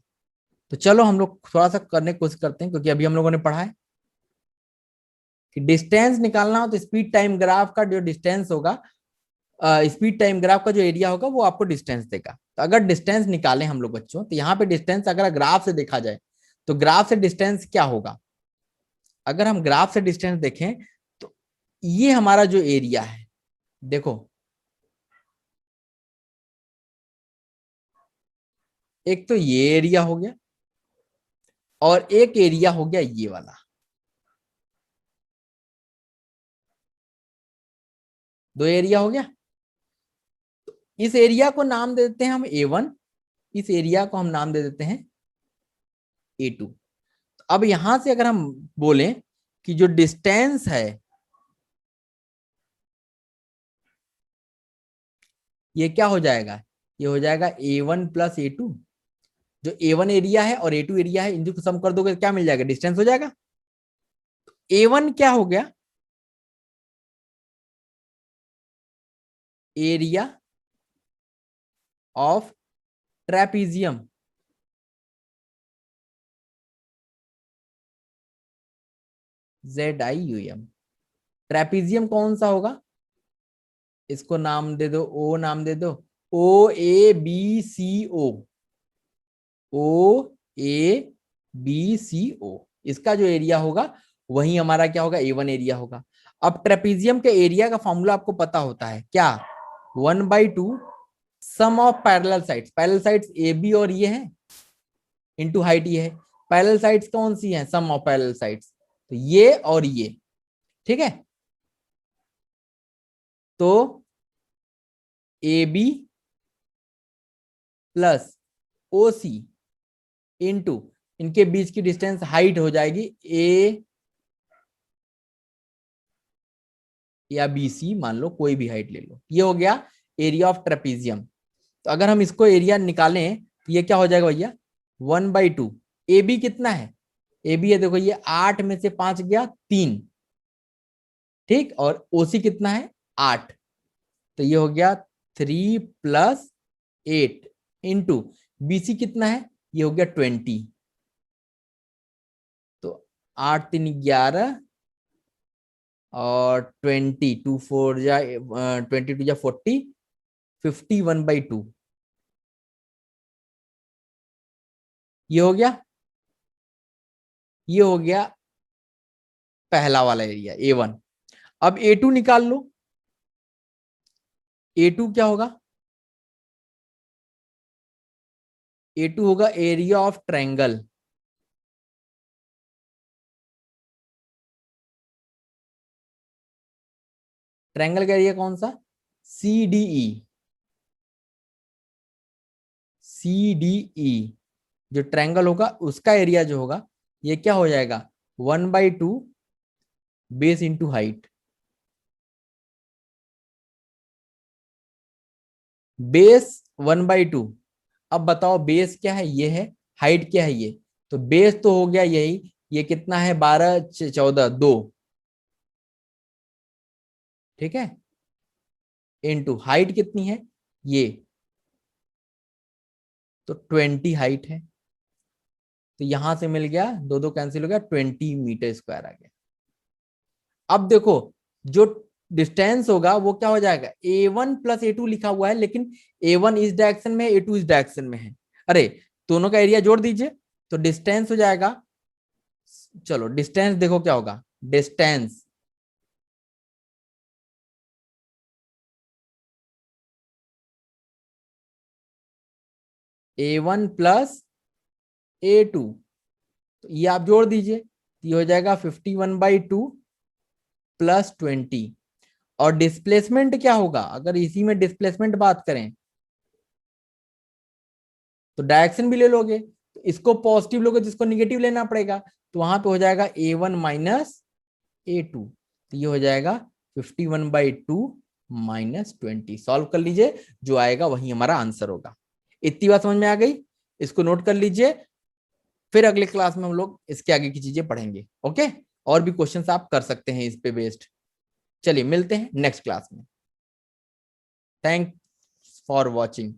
तो चलो हम लोग थोड़ा सा करने की कोशिश करते हैं, क्योंकि अभी हम लोगों ने पढ़ा है कि डिस्टेंस निकालना हो तो स्पीड टाइम ग्राफ का जो डिस्टेंस होगा, स्पीड टाइम ग्राफ का जो एरिया होगा वो आपको डिस्टेंस देगा। तो अगर डिस्टेंस निकालें हम लोग बच्चों, तो यहाँ पे डिस्टेंस अगर ग्राफ से देखा जाए तो ग्राफ से डिस्टेंस क्या होगा। अगर हम ग्राफ से डिस्टेंस देखें तो ये हमारा जो एरिया है, देखो एक तो ये एरिया हो गया और एक एरिया हो गया ये वाला, दो एरिया हो गया। इस एरिया को नाम दे देते हैं हम A1, इस एरिया को हम नाम दे देते हैं A2। अब यहां से अगर हम बोलें कि जो डिस्टेंस है ये क्या हो जाएगा, ये हो जाएगा A1 + A2। जो A1 एरिया है और A2 एरिया है, इनको सम कर दोगे तो क्या मिल जाएगा, डिस्टेंस हो जाएगा। A1 क्या हो गया, area of trapezium, ZIUM। Trapezium कौन सा होगा, इसको नाम दे दो, ओ नाम दे दो, OABCO, OABCO। इसका जो एरिया होगा वही हमारा क्या होगा, A1 एरिया होगा। अब ट्रेपीजियम के एरिया का फॉर्मूला आपको पता होता है क्या, 1/2 sum of parallel sides, parallel sides AB और ये है इंटू हाइट ये है। पैरेलल साइड्स कौन सी है, सम ऑफ पैरेलल साइड्स, तो ये और ये, ठीक है। तो AB + OC इंटू इनके बीच की डिस्टेंस हाइट हो जाएगी A या BC, मान लो कोई भी हाइट ले लो। ये हो गया एरिया ऑफ ट्रेपीजियम। तो अगर हम इसको एरिया निकालें तो ये क्या हो जाएगा भैया, 1/2। AB कितना है, AB है देखो ये 8 में से 5 गया 3, ठीक। और OC कितना है, 8, तो ये हो गया 3+8 इंटू BC कितना है, ये हो गया 20, तो 8×3 = 11 और 20 51/2, ये हो गया, ये हो गया पहला वाला एरिया A1। अब A2 निकाल लो। A2 क्या होगा, A2 होगा एरिया ऑफ ट्रायंगल। ट्रायंगल का एरिया कौन सा, CDE। CDE जो ट्रायंगल होगा उसका एरिया जो होगा ये क्या हो जाएगा, 1/2 बेस इंटू हाइट। बेस 1/2। अब बताओ बेस क्या है, ये है, हाइट क्या है ये, तो बेस तो हो गया यही, ये कितना है 12 14 2, ठीक है, इनटू हाइट कितनी है ये, तो 20 हाइट है, तो यहां से मिल गया, दो दो कैंसिल हो गया, 20 मीटर स्क्वायर आ गया। अब देखो जो डिस्टेंस होगा वो क्या हो जाएगा, A1+A2 लिखा हुआ है, लेकिन A1 इस डायरेक्शन में, A2 इस डायरेक्शन में है, अरे दोनों का एरिया जोड़ दीजिए तो डिस्टेंस हो जाएगा, चलो डिस्टेंस देखो क्या होगा, डिस्टेंस A1+A2, तो ये आप जोड़ दीजिए, ये हो जाएगा 51/2 + 20। और डिस्प्लेसमेंट क्या होगा, अगर इसी में डिस्प्लेसमेंट बात करें तो डायरेक्शन भी ले लोगे, तो इसको पॉजिटिव लोगे तो इसको निगेटिव लेना पड़ेगा, तो वहां पे हो जाएगा A1 - A2, तो ये हो जाएगा 51/2 - 20। सॉल्व कर लीजिए, जो आएगा वही हमारा आंसर होगा। इतनी बात समझ में आ गई, इसको नोट कर लीजिए, फिर अगले क्लास में हम लोग इसके आगे की चीजें पढ़ेंगे। ओके, और भी क्वेश्चंस आप कर सकते हैं इस पे बेस्ड। चलिए मिलते हैं नेक्स्ट क्लास में। Thanks for watching.